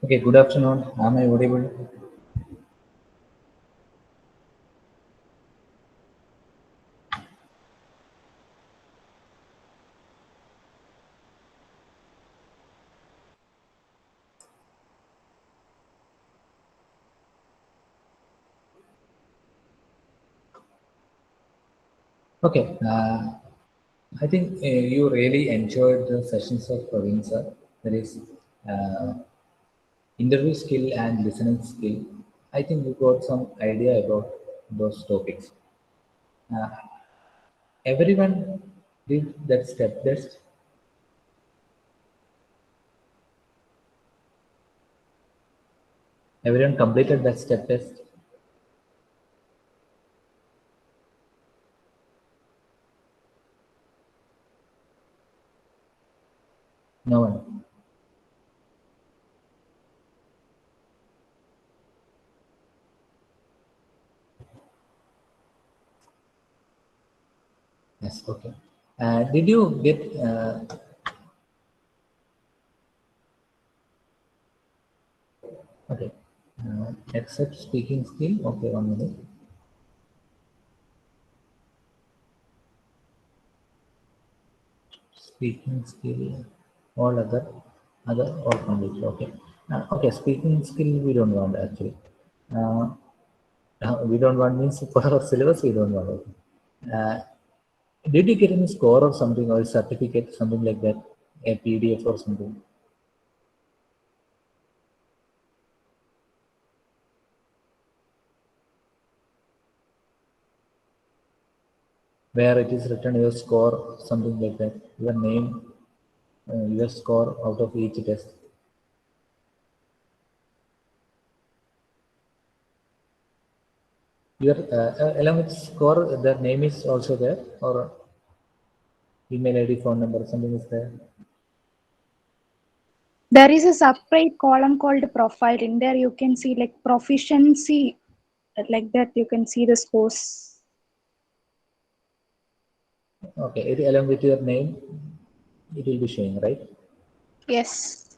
Okay, good afternoon. Am I audible? Okay, I think you really enjoyed the sessions of Praveen sir. That is uh, interview skill and listening skill. I think you got some idea about those topics. Uh, Everyone did that step test. Everyone completed that step test. No one. Yes. Okay. Did you get? Okay. Except speaking skill. Okay, 1 minute. Speaking skill, all other all complete. Okay. Okay, speaking skill we don't want actually. Uh, we don't want means for our syllabus we don't want. Okay. Uh, did you get any score or something or certificate, something like that, a PDF or something, where it is written your score, something like that, your name, your score out of each test. Your along with score, their name is also there, or email ID, phone number, something is there. There is a separate column called profile. In there you can see like proficiency, like that you can see the scores. Okay, it, along with your name, it will be showing, right? Yes.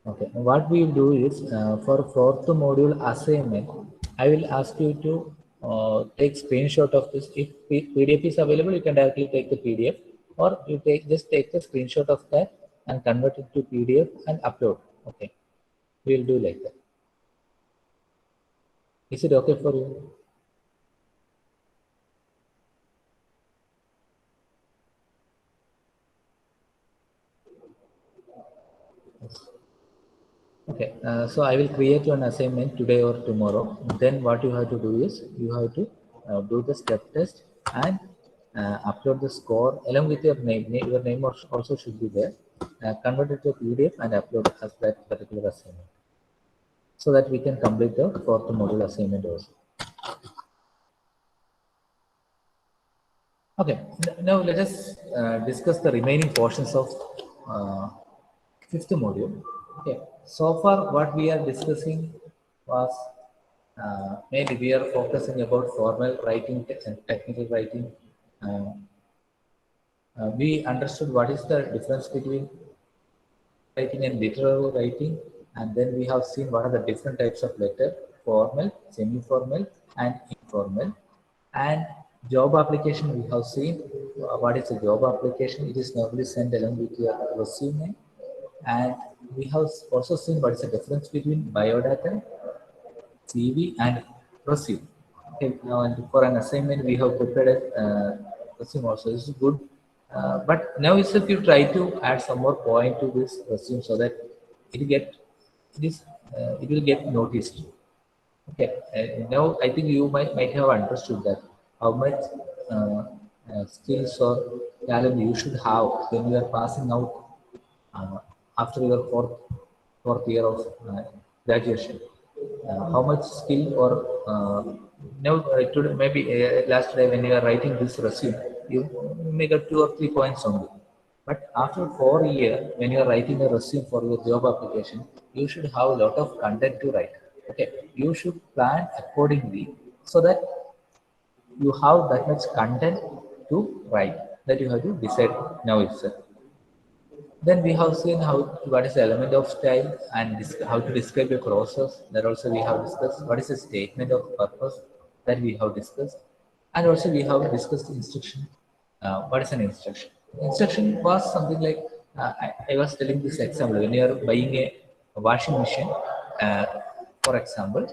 Okay, what we will do is for fourth module assignment, I will ask you to take screenshot of this. If PDF is available, you can directly take the PDF, or you just take the screenshot of that and convert it to PDF and upload. Okay, we will do like that. Is it okay for you? Okay, so I will create you an assignment today or tomorrow. Then what you have to do is you have to do the step test and upload the score along with your name. Your name also should be there. Convert it to PDF and upload as that particular assignment so that we can complete the fourth module assignment also. Okay, now let us discuss the remaining portions of uh, fifth module. Okay, so far what we are discussing was mainly we are focusing about formal writing and technical writing. Uh, we understood what is the difference between writing and literary writing, and then we have seen what are the different types of letter: formal, semi-formal, and informal. And job application, we have seen what is a job application. It is normally sent along with your resume, and we have also seen what is the difference between biodata, CV, and resume. Okay, now and for an assignment, we have prepared a resume also. This is good. But now itself you try to add some more point to this resume so that it get it is it will get noticed. Okay. Now I think you might have understood that how much skills or talent you should have when you are passing out uh, after your fourth year of graduation. How much skill or now today maybe last day when you are writing this resume, you may get 2 or 3 points only. But after 4 years, when you are writing a resume for your job application, you should have a lot of content to write. Okay, you should plan accordingly so that you have that much content to write that you have to decide now itself. Then we have seen how what is the element of style and how to describe a process. That also we have discussed. What is a statement of purpose that we have discussed, and also we have discussed instruction. What is an instruction? Instruction was something like I was telling this example when you are buying a washing machine, uh, for example.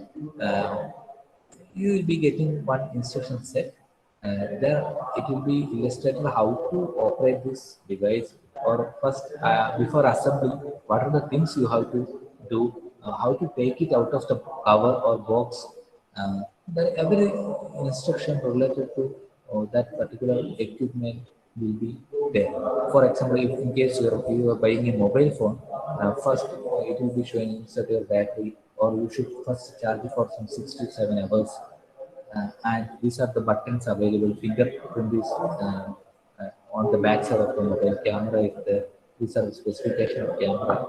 You will be getting one instruction set. There it will be illustrated how to operate this device, or first before assembly, what are the things you have to do, how to take it out of the cover or box. Every instruction related to that particular equipment will be there. For example, if in case you are buying a mobile phone, first it will be showing insert your battery, or you should first charge it for some 6 to 7 hours. And these are the buttons available. Fingerprint is on the back side of the mobile. Camera is there. These are the specification of camera.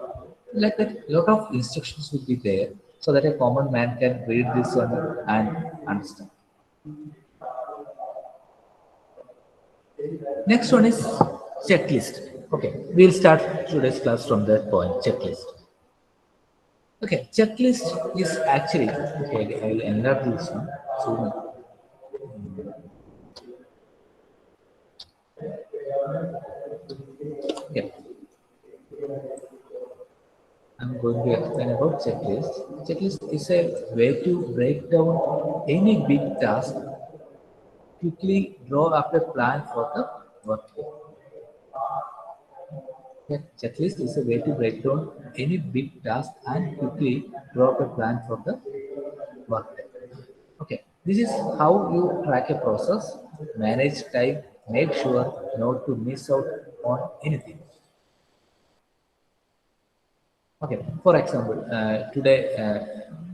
Like that, lot of instructions will be there so that a common man can read this one and understand. Next one is checklist. Okay, we'll start today's class from that point. Checklist. Okay, checklist is actually okay. I will enlarge this one. So, yeah, I'm going to explain about checklist. Checklist is a way to break down any big task, quickly draw up a plan for the workday. A checklist is a way to break down any big task and quickly draw up a plan for the workday. Okay, this is how you track a process, manage time, make sure not to miss out on anything. Okay, for example, today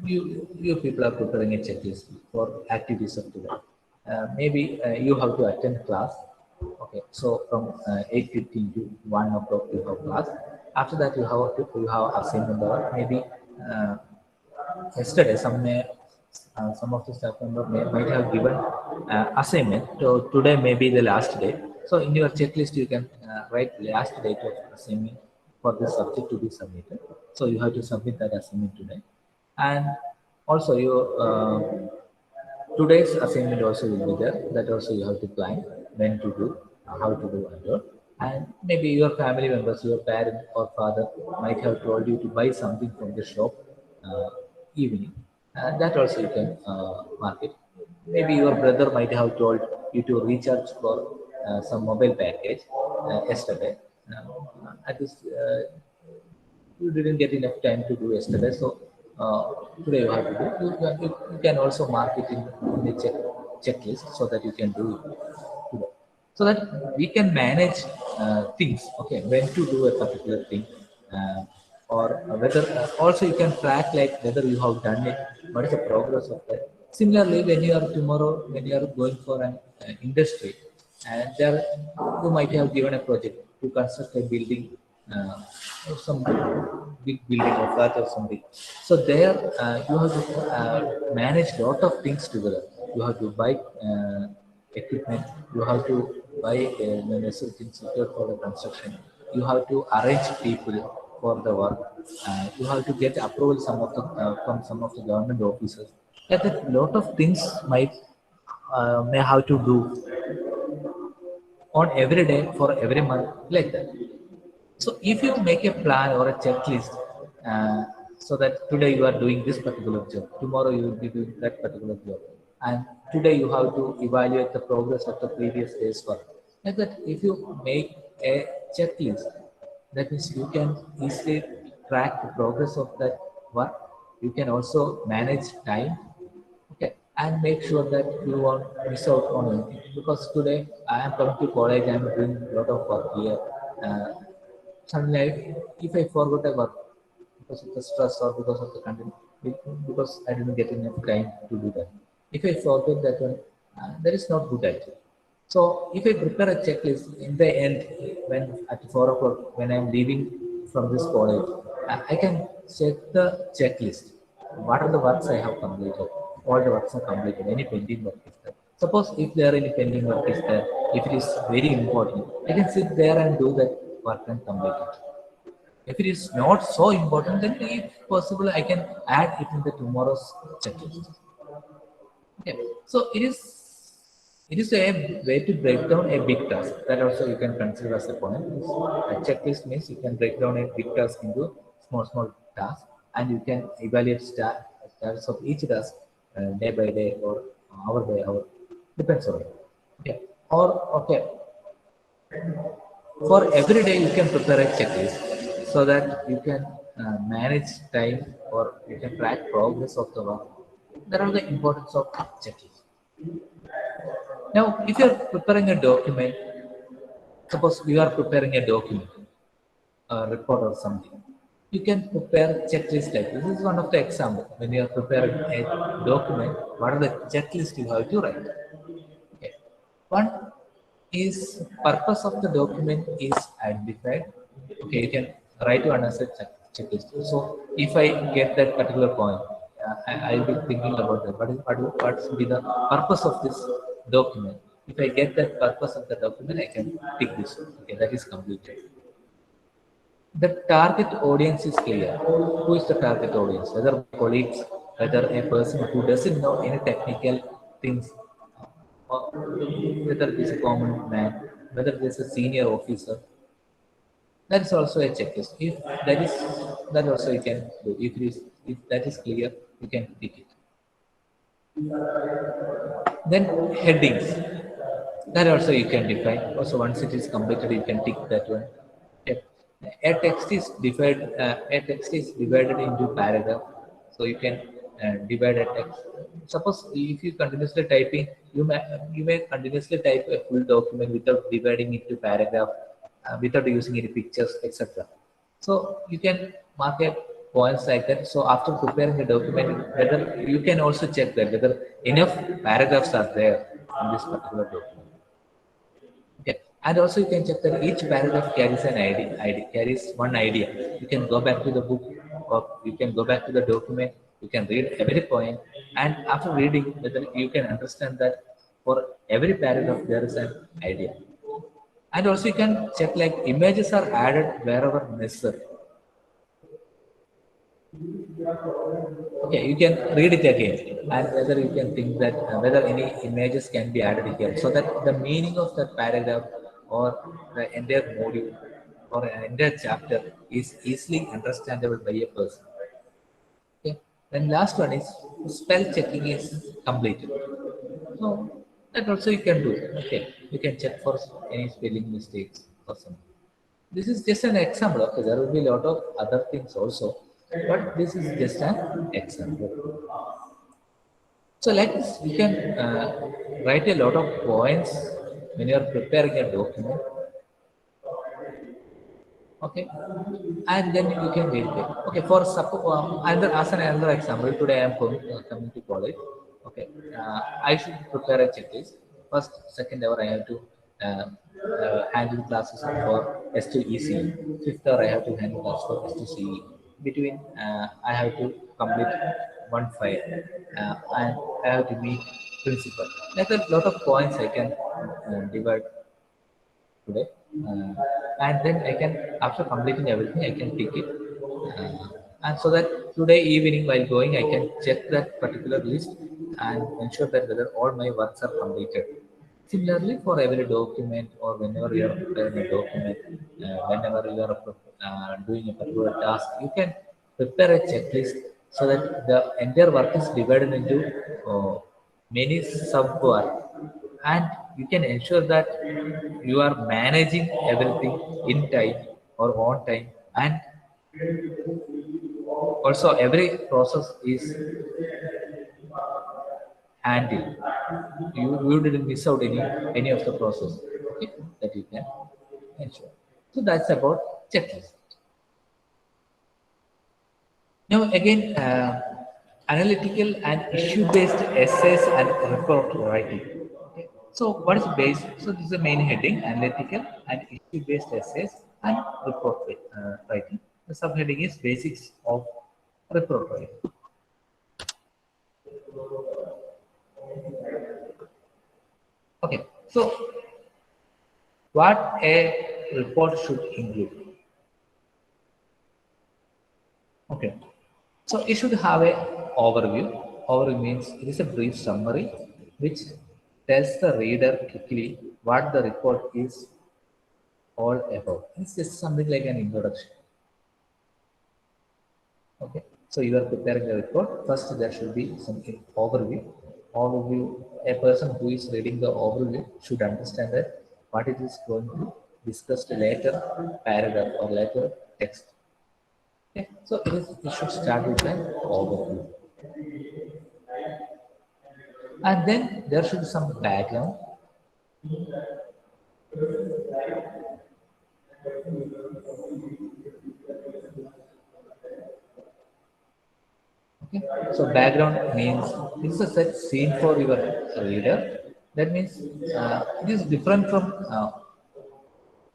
you people are preparing a checklist for activities of today. Maybe you have to attend class. Okay, so from 8:15 to 1 o'clock you have class. After that you have assignment or maybe uh, yesterday some of the staff member might have given assignment. So today may be the last day. So in your checklist you can write last date of assignment for this subject to be submitted. So you have to submit that assignment today. And also you today's assignment also will be there. That also you have to plan when to do, how to do, and all. And maybe your family members, your parent or father might have told you to buy something from the shop uh, evening. And that also you can mark it. Maybe your brother might have told you to recharge for some mobile package yesterday. At this you didn't get enough time to do yesterday, so today you have to do. You can also mark it in the checklist so that you can do it today. So that we can manage things. Okay, when to do a particular thing, uh, or whether also you can track like whether you have done it, what is the progress of that. Similarly, when you are tomorrow, when you are going for an industry, and there you might have given a project to construct a building, or some big building or flat or something. So there you have to manage lot of things together. You have to buy equipment. You have to buy the necessary things required for the construction. You have to arrange people for the work. You have to get approval from some of the government officers. That a lot of things might may have to do on every day for every month like that. So if you make a plan or a checklist, so that today you are doing this particular job, tomorrow you will be doing that particular job, and today you have to evaluate the progress of the previous day's work. Like that, if you make a checklist, that means you can easily track the progress of that work. You can also manage time. Okay, and make sure that you won't miss out on anything. Because today I am coming to college, I am doing a lot of work here. Uh, Suddenly, if I forgot a work because of the stress or because of the content, because I didn't get enough time to do that. If I forget that one, that is not good idea. So if I prepare a checklist in the end, when at 4 o'clock, when I'm leaving from this college, I can check the checklist. What are the works I have completed? All the works are completed. Any pending work is there. Suppose if there are any pending work is there, if it is very important, I can sit there and do that work and complete it. If it is not so important, then if possible, I can add it in the tomorrow's checklist. Okay. So it is a way to break down a big task. That also you can consider as a point. A checklist means you can break down a big task into small tasks, and you can evaluate status of each task day by day or hour by hour. Depends on it. Okay. Or okay, for every day you can prepare a checklist so that you can manage time or you can track progress of the work. That are the importance of checklist. Now if you're preparing a document, suppose you are preparing a document, a report or something, you can prepare checklist like this. This is one of the example. When you are preparing a document, what are the checklist you have to write? Okay. One is purpose of the document is identified. Okay, you can write one as a checklist. So if I get that particular point, I'll be thinking about that. What should be the purpose of this document? If I get that purpose of the document, I can tick this. Okay, that is completed. The target audience is clear. Who is the target audience? Whether colleagues, whether a person who doesn't know any technical things, or whether it is a common man, whether it is a senior officer. That is also a checklist. If that is that also you can do. If that is clear, you can tick it. Then headings. That also you can define. Also, once it is completed, you can tick that one. Yep. A text is divided into paragraph, so you can divide a text. Suppose if you continuously typing, you may continuously type a full document without dividing it to paragraph, without using any pictures, etc. So you can mark a points like that. So after preparing the document, whether you can also check that whether enough paragraphs are there in this particular document. Okay. And also you can check that each paragraph carries an carries one idea. You can go back to the book or you can go back to the document. You can read every point, and after reading, whether you can understand that for every paragraph there is an idea. And also you can check like images are added wherever necessary. Okay, you can read it again, and whether you can think that whether any images can be added here, so that the meaning of that paragraph or the entire module or an entire chapter is easily understandable by a person. Okay, then last one is spell checking is completed. So that also you can do. Okay, you can check for any spelling mistakes or something. This is just an example. Okay, there will be a lot of other things also, but this is just an example. So like this, you can write a lot of points when you are preparing a document. Okay, and then you can verify. Okay, for suppose as another example, today I am coming to college. Okay, I should prepare a checklist. First, second hour I have to handle classes for S2EC. Fifth hour I have to handle classes for S2CE. Between I have to complete one file, and I have to meet principal. Like a lot of points I can divide today. And then I can, after completing everything, I can tick it. And so that today evening while going, I can check that particular list and ensure that whether all my works are completed. Similarly, for every document or whenever you are preparing a document, whenever you are doing a particular task, you can prepare a checklist so that the entire work is divided into many sub work, and you can ensure that you are managing everything in time or on time, and also every process is handled. You didn't miss out any of the process. Okay, that you can ensure. So that's about checklist. Now again, analytical and issue-based essays and report writing. Okay. So what is base? So this is the main heading: analytical and issue-based essays and report writing. The subheading is basics of report writing. Okay. So what a report should include? Okay. So you should have a overview. Overview means it is a brief summary which tells the reader quickly what the report is all about. It's just something like an introduction. Okay. So you are preparing a report. First, there should be some overview. Overview. A person who is reading the overview should understand that what it is going to discuss later paragraph or later text. Okay. So it should start with an overview. And then there should be some background. Okay. So background means this is a set scene for your reader. That means it is different from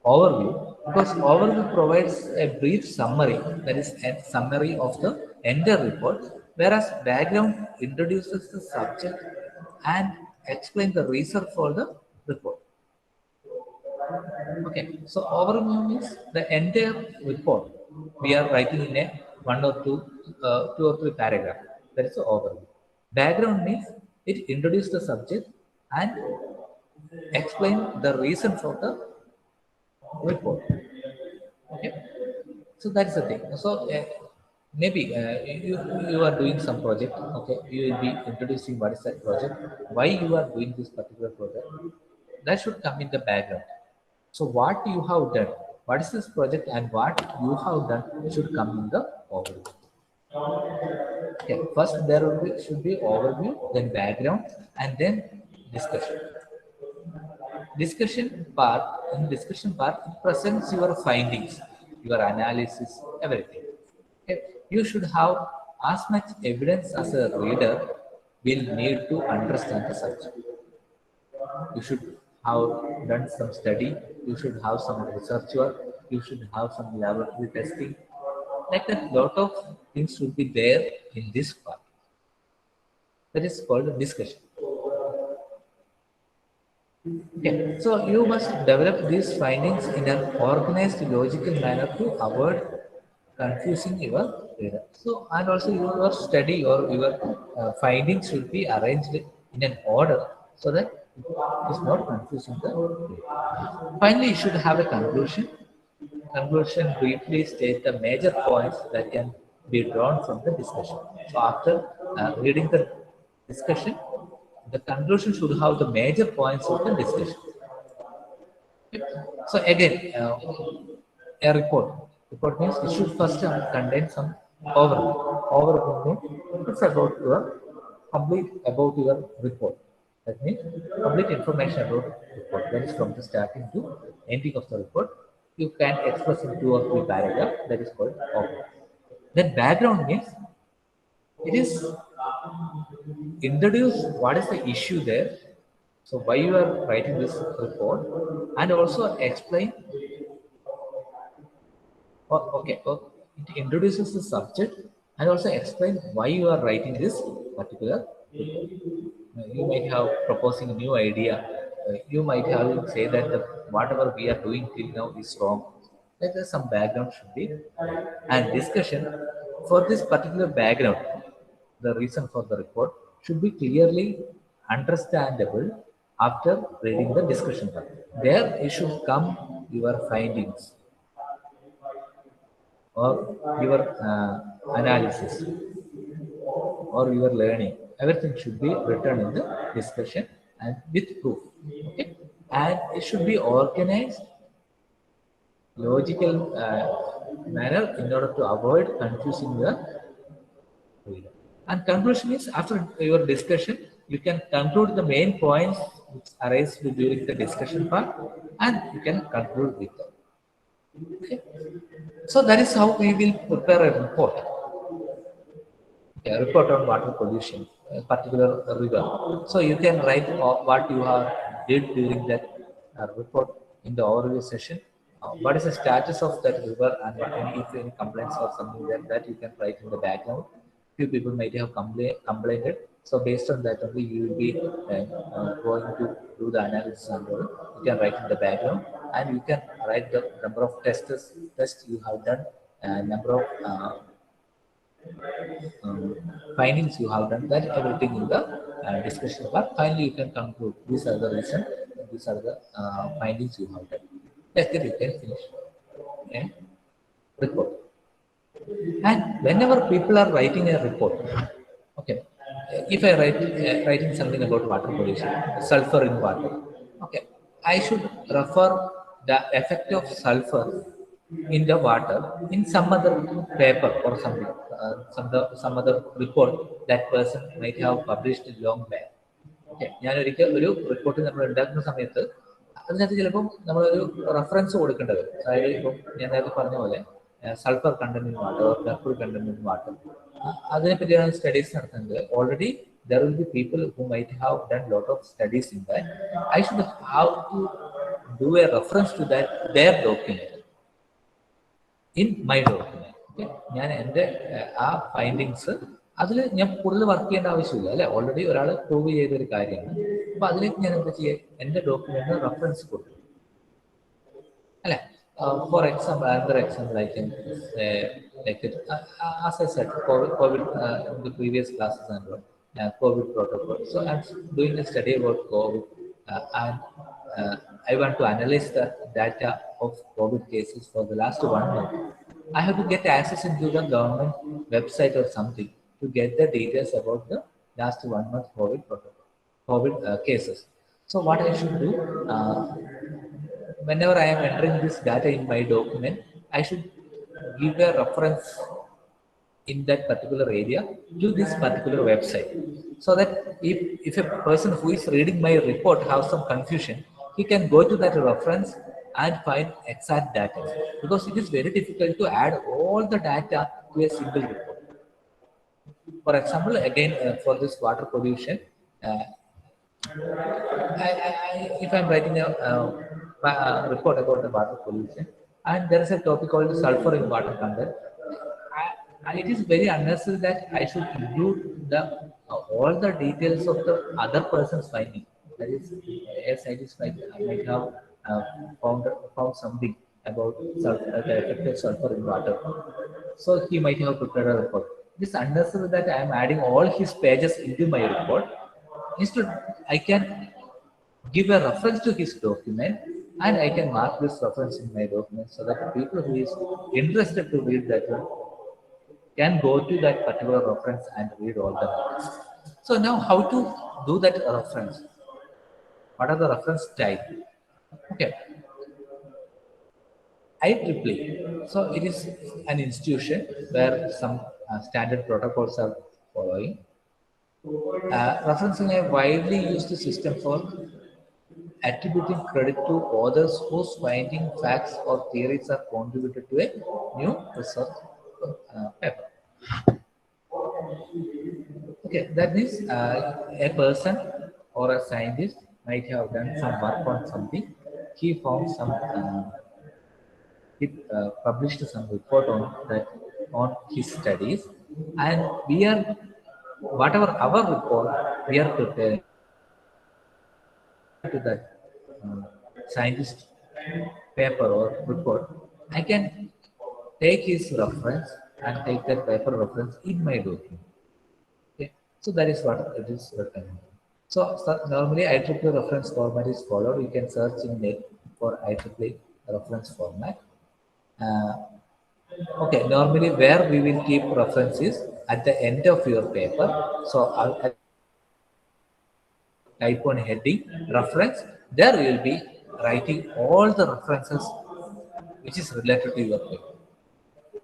overview because overview provides a brief summary, that is a summary of the entire report, whereas background introduces the subject and explain the reason for the report. Okay, so overview means the entire report we are writing in a one or two or three paragraph. That is the overview. Background means it introduces the subject and explain the reason for the report. Okay, so that's the thing. So maybe you are doing some project. Okay, you will be introducing what is that project, why you are doing this particular project. That should come in the background. So what you have done, what is this project, and what you have done should come in the overview. Okay, first there should be overview, then background, and then discussion. In discussion part it presents your findings, your analysis, everything. Okay. You should have as much evidence as a reader will need to understand the subject. You should have done some study, you should have some research work, you should have some laboratory testing, like that lot of things should be there in this part. That is called discussion. Okay, so you must develop these findings in an organized, logical manner to avoid confusing your reader. So, and also your study or your findings should be arranged in an order so that it is not confusing the reader. Finally, you should have a conclusion. Conclusion briefly state the major points that can be drawn from the discussion. So, after reading the discussion, the conclusion should have the major points of the discussion. So again, a report. Report means it should first contain some overview. Overview means it's about your complete about your report. That means complete information about report. That is from the starting to ending of the report. You can express in two or three paragraphs. That is called overview. Then background means it is introduce what is the issue there. So why you are writing this report, and also explain. Okay. It introduces the subject and also explain why you are writing this particular report. You might have proposing a new idea. You might have say that whatever we are doing till now is wrong. Like there's some background should be and discussion for this particular background. The reason for the report should be clearly understandable after reading the discussion part. There you should come your findings or your analysis or your learning. Everything should be written in the discussion and with proof. Okay, and it should be organized, logical manner in order to avoid confusing the reader. And conclusion is after your discussion, you can conclude the main points which arise during the discussion part, and you can conclude with them. Okay. So that is how we will prepare a report. A report on water pollution, a particular river. So you can write what you have did during that report in the overview session. What is the status of that river and if any complaints or something like that you can write in the background. Few people might have complained it. So based on that only you will be going to do the analysis and all. You can write in the background and you can write the number of tests you have done, number of findings you have done, that everything in the discussion part. Finally, you can conclude these are the reason, these are the findings you have done. Like that, you can finish and report. And whenever people are writing a report, okay, if I writing something about water pollution, sulfur in water, okay, I should refer the effect of sulfur in the water in some other paper or something, some other report that person might have published long back. Okay ഞാൻ ഒരിക്കൽ ഒരു report നമ്മൾ ഉണ്ടാക്കുന്ന സമയത്ത് അതിനകത്ത് ചിലപ്പം നമ്മളൊരു reference കൊടുക്കേണ്ടി വരും. അതായത് ഇപ്പം ഞാൻ നേരത്തെ പറഞ്ഞ പോലെ sulphur content in water, mercury content in water, അതിനെപ്പറ്റിയാണ് സ്റ്റഡീസ് നടത്തുന്നത്. Already there will be people who might have done lot of studies in that. I should have to do a reference to that their document in my document. Okay, ഞാൻ എൻ്റെ ആ findings അതിൽ ഞാൻ കൂടുതൽ work ചെയ്യേണ്ട ആവശ്യമില്ല അല്ലെ, already ഒരാൾ പ്രൂവ് ചെയ്തൊരു കാര്യമാണ്. അപ്പൊ അതിലേക്ക് ഞാൻ എന്താ ചെയ്യുക, എൻ്റെ ഡോക്യുമെന്റിന് റെഫറൻസ് കൊടുക്കും അല്ലെ. For example, another example I can say, like it, as I said, COVID in the previous classes and COVID protocol. So I'm doing a study about COVID, and I want to analyze the data of COVID cases for the last 1 month. I have to get access into the government website or something to get the details about the last 1 month COVID protocol, COVID cases. So what I should do, whenever I am entering this data in my document, I should give a reference in that particular area to this particular website. So that if a person who is reading my report has some confusion, he can go to that reference and find exact data. Because it is very difficult to add all the data to a single report. For example, again, for this water pollution, if I'm writing a report about the water pollution, and there is a topic called sulfur in water content, it is very unnecessary that I should include all the details of the other person's finding. That is, as I just like, I might have found something about the effect of sulfur in water. So he might have prepared a report. It is unnecessary that I am adding all his pages into my report. Instead, I can give a reference to his document, and I can mark this reference in my document so that the people who is interested to read that one can go to that particular reference and read all the details. So now how to do that reference? What are the reference type? Okay, IEEE. So it is an institution where some standard protocols are following. Referencing a widely used system for attributing credit to authors whose finding facts or theories are contributed to a new research paper. Okay, that means a person or a scientist might have done some work on something. He found some, he published some report on that, on his studies, and we are, whatever our report we are preparing to that scientist paper or report, I can take his reference and take that paper reference in my document. Okay, so that is what it is written. So normally IEEE reference format is followed. You can search in net for IEEE reference format. Okay, normally where we will keep references at the end of your paper. So I'll type on heading reference. There you will be writing all the references which is related to your paper.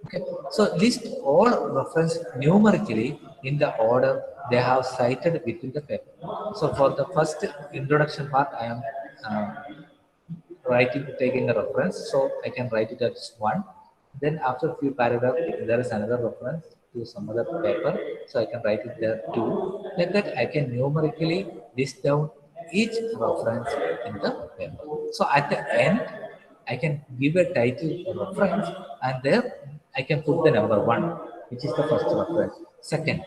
Okay, so list all reference numerically in the order they have cited within the paper. So for the first introduction part, I am taking a reference, so I can write it as 1. Then after a few paragraphs, there is another reference to some other paper, so I can write it there too. Like that, I can numerically list down each reference in the paper. So at the end, I can give a title reference, and there I can put the number 1, which is the first reference. Second,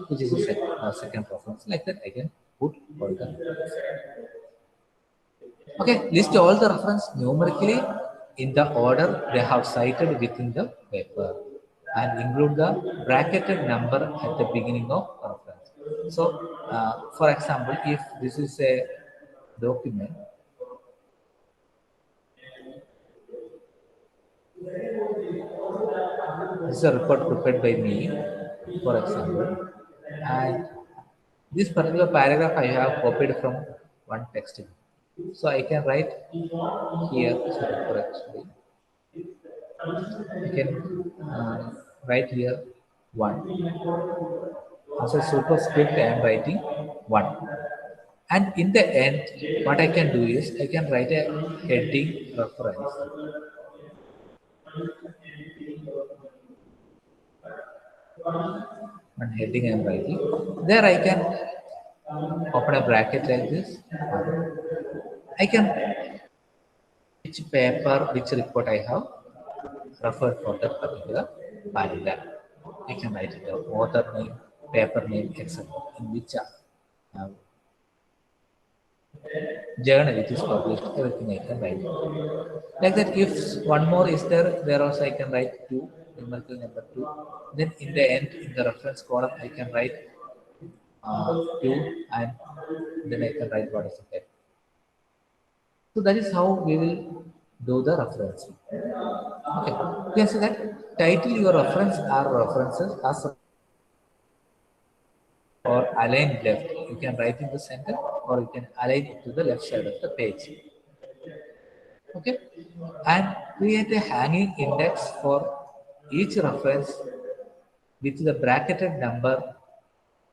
which is the second reference. Like that, I can put all the references. Okay, list all the reference numerically in the order they have cited within the paper. and include the bracketed number at the beginning of reference. So, for example, if this is a document, this is a report prepared by me, for example, and this particular paragraph I have copied from one textbook. So I can write here, sorry, actually, I can write here one. As a superscript, I am writing one. And in the end, what I can do is I can write a heading reference. One heading I am writing. There I can open a bracket like this. I can which paper, which report I have referred for that particular paragraph. I can write it down, author name, paper name, etc. In which journal it is published, everything I can write. Like that, if one more is there, there also I can write two, numerical number two. Then in the end, in the reference column, I can write two, and then I can write what is it. So that is how we will do the reference. Okay, you can see that title your reference are references as or align left. You can write in the center or you can align it to the left side of the page. Okay, and create a hanging index for each reference with the bracketed number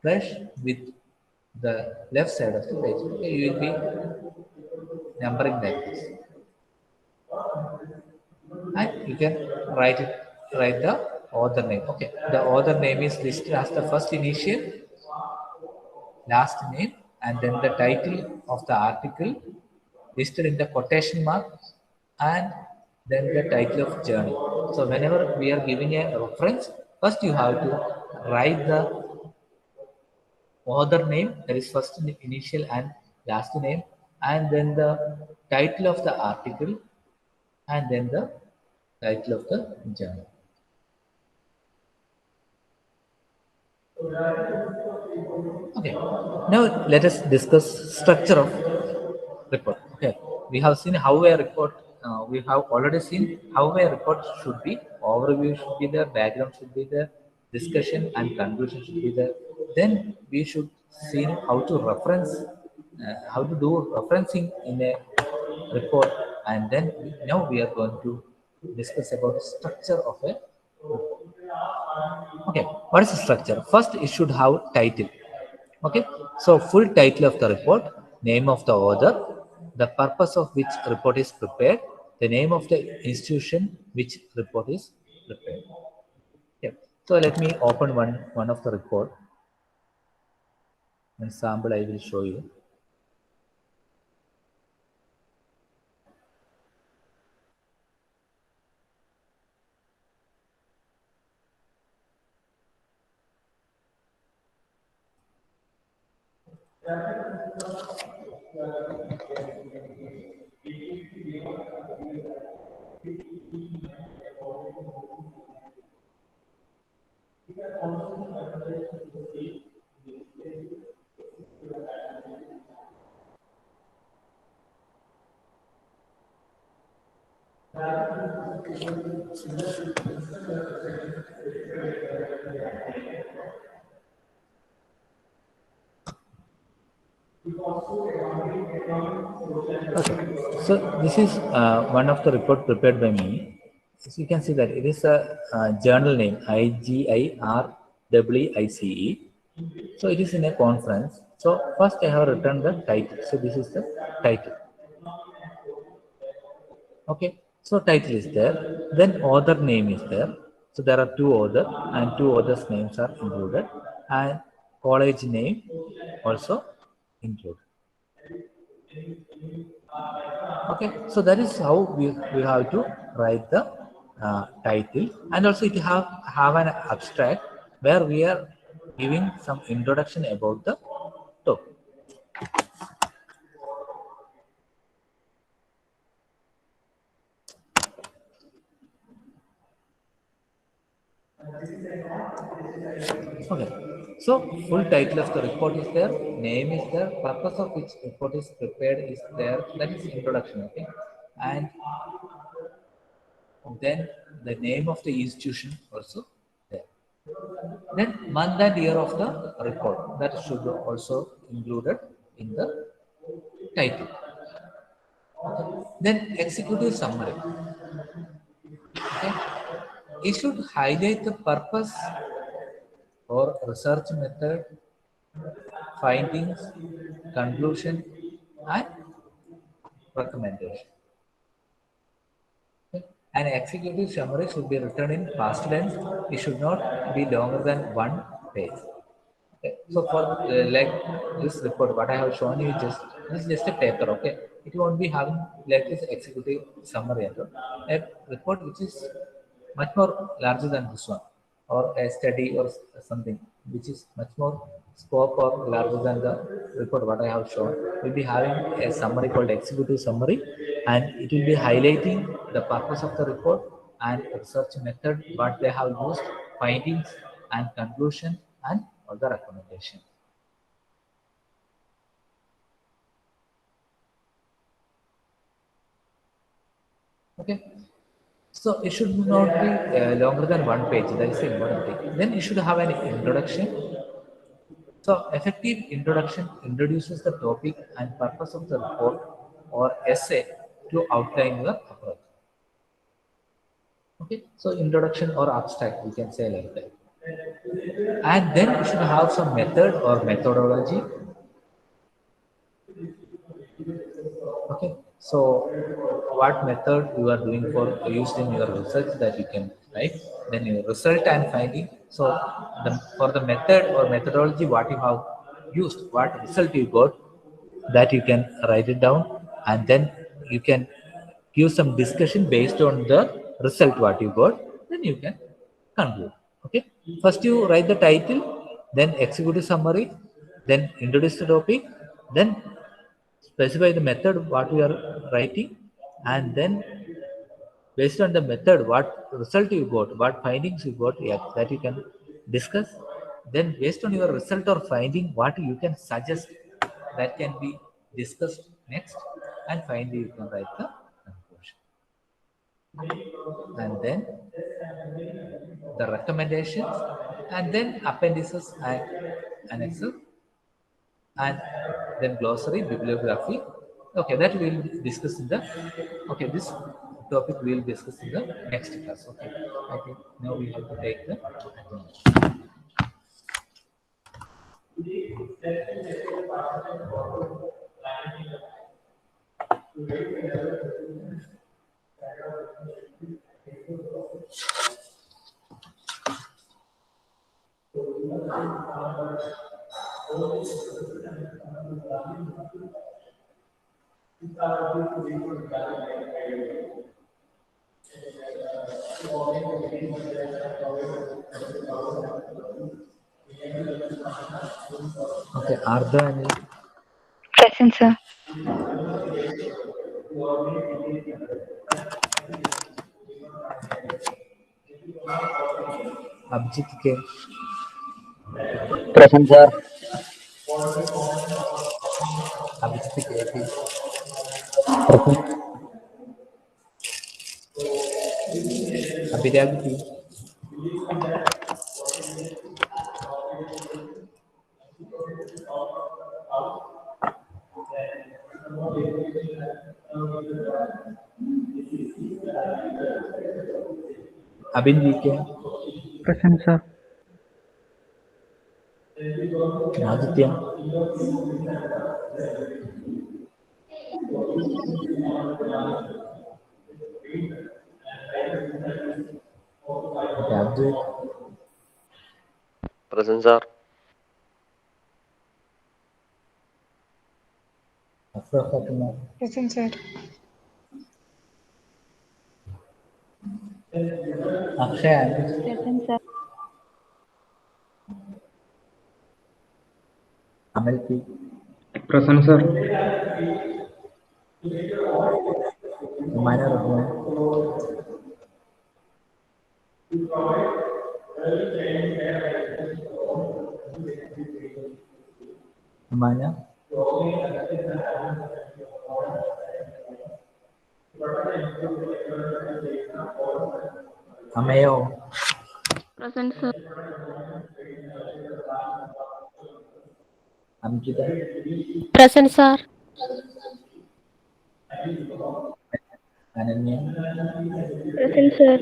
flush with the left side of the page. Okay, you will be numbering like this, and you can write the author name. Okay, the author name is listed as the first initial, last name, and then the title of the article listed in the quotation mark, and then the title of journal. So whenever we are giving a reference, first you have to write the author name, that is first initial and last name, and then the title of the article, and then the title of the journal. Okay, now let us discuss structure of report. Okay, we have seen how a report, we have already seen how a report should be. Overview should be there, background should be there, discussion and conclusion should be there. Then we should see how to reference, how to do referencing in a report, and then now we are going to discuss about structure of a report. Okay, what is the structure? First, it should have title. Okay, so full title of the report, name of the author, the purpose of which report is prepared, the name of the institution which report is prepared. Okay, so let me open one of the report. An sample I will show you. So this is one of the report prepared by me. So you can see that it is a journal name IGIRWICE. So it is in a conference. So first I have written the title. So this is the title. Okay. So title is there. Then author name is there. So there are two authors and two authors' names are included, and college name also included. Okay, so that is how we have to write the title, and also it have an abstract where we are giving some introduction about the topic. Okay. So full title of the report is there, name is there, purpose of which report is prepared is there. That is introduction. Okay, and then the name of the institution also there. Then month and year of the report that should also included in the title. Then executive summary. Okay, it should highlight the purpose or research method, findings, conclusion, and recommendation. Okay. An executive summary should be written in past tense. It should not be longer than one page. Okay. So for like this report, what I have shown you just this is just a paper. Okay, it won't be having like this executive summary. A report which is much more larger than this one, or a study or something which is much more scope or larger than the report what I have shown. We'll be having a summary called executive summary, and it will be highlighting the purpose of the report and research method, what they have used, findings and conclusion, and all the recommendation. Okay. So it should not be longer than one page. That is the important thing. Then you should have an introduction. So effective introduction introduces the topic and purpose of the report or essay to outline your approach. Okay. So introduction or abstract, we can say like that. And then you should have some method or methodology. Okay, so what method you are doing for used in your research that you can write, then your result and finding. So for the method or methodology, what you have used, what result you got, that you can write it down, and then you can give some discussion based on the result what you got, then you can conclude. Okay, first you write the title, then executive summary, then introduce the topic, then specify the method what we are writing, and then based on the method what result you got, what findings you got, yeah, that you can discuss. Then based on your result or finding what you can suggest, that can be discussed next, and finally you can write the conclusion. And then the recommendations, and then appendices and annexes, and then glossary, bibliography. Okay, that we will discuss in the, okay, this topic we will discuss in the next class. Okay, I think now we have to take the okay. Are there any Present, sir. Abhijit K, Present, sir. Abhijit K, P, Present. Abhirag P, Abhin G K, Present, sir. Aditya, okay, Abdul, Present, sir. Afra Fatima, Present, sir. Akshay Anand, Present, sir. Amal P, Present, sir. Humayna Rahman, Manya, Ameo, Present, sir. Amkita, Present, sir. Ananya, Present, sir.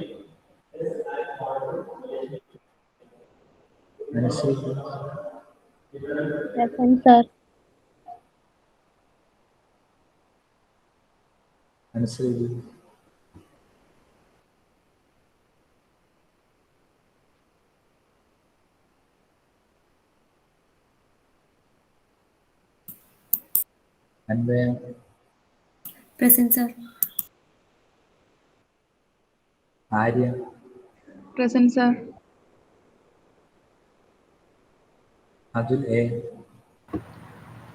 Anasri, Present, sir. Anasri, Anvaya, Present, sir. Arya, Present, sir. Ajul A,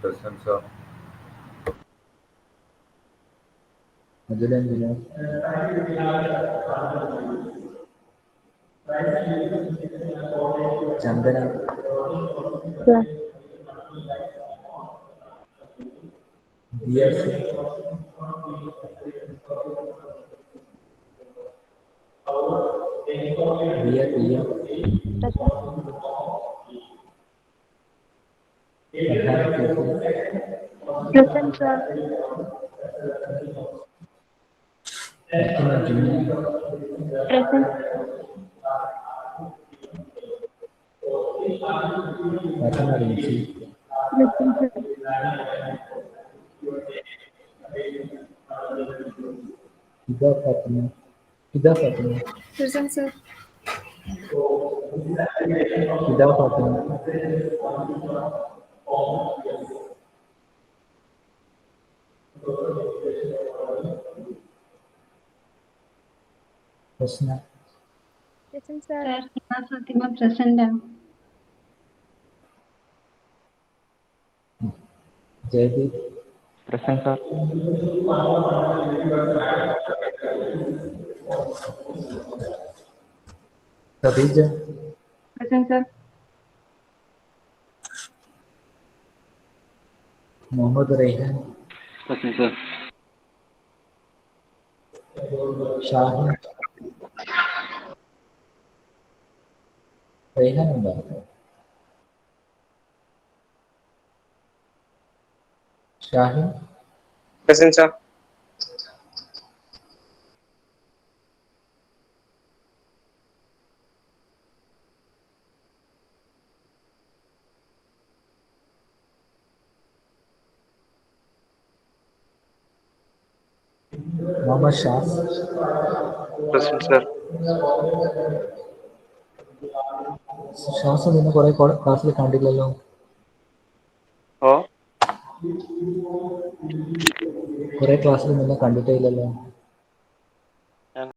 Present, sir. Ajul and Vinod, Chandana, Sir. DRC, Dia, Priya, Present. Farhan, Kiki, Present, sir. Fatima, Jumia, Present. Fatima, Rinchi, Present, sir. Ida, Fatima, Ida, Fatima, Present, sir. Ida, Fatima, Husna, Present, sir. Sir, Hina Fatima present. Jaydeep, Present, sir. Khadija, Present, sir. Mohammed Rayhan, Present, sir. Shahin, Rayhan ഉണ്ടോ? Shahin, Present, sir. Muhammad Shaz, Present, sir. Shaz നിന്ന് കുറെ ക്ലാസ്സിൽ കണ്ടില്ലല്ലോ. Oh, കുറെ ക്ലാസ്സിൽ നിന്ന് കണ്ടിട്ടേ ഇല്ലല്ലോ.